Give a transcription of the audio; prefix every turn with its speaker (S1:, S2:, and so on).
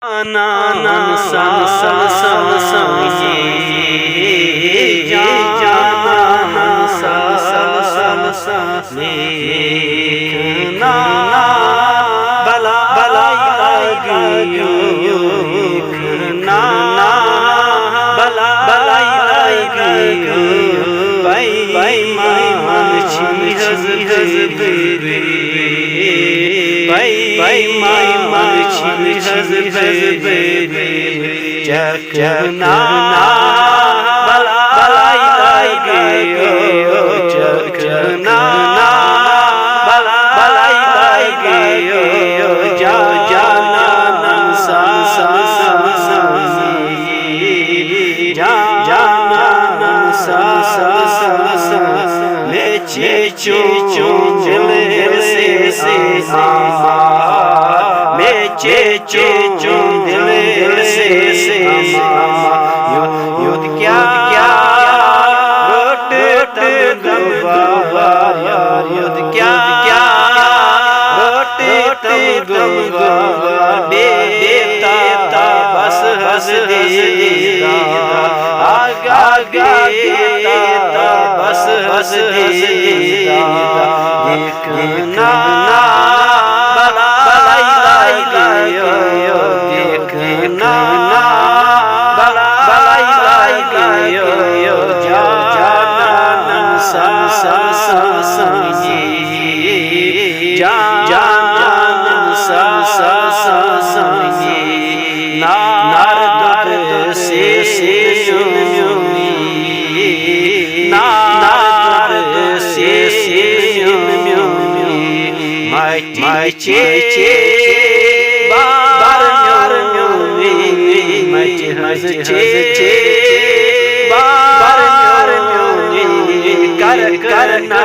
S1: नाम सन सन सन सन ये जाना सन सन सन सन ना बला बला गयो ना बला बला गयो भाई मान छी हज़रत भाई मान छी हज़रत चकना बला बला गयो चकना बला बला गयो जाना सा सा सा जाना सा सा सा लेचे चो दिल से मेचे चो दिल से युद्ध क्या रोट गंगा युद्ध क्या रोट गंगा देता बस हंस देता आगा देता बस हंस देता देखना बला बला गयो देखना बला बला गयो जाना सा सा सा जाना सा सा सा नारद से नारद से माचे बार माचे हज़े बार करना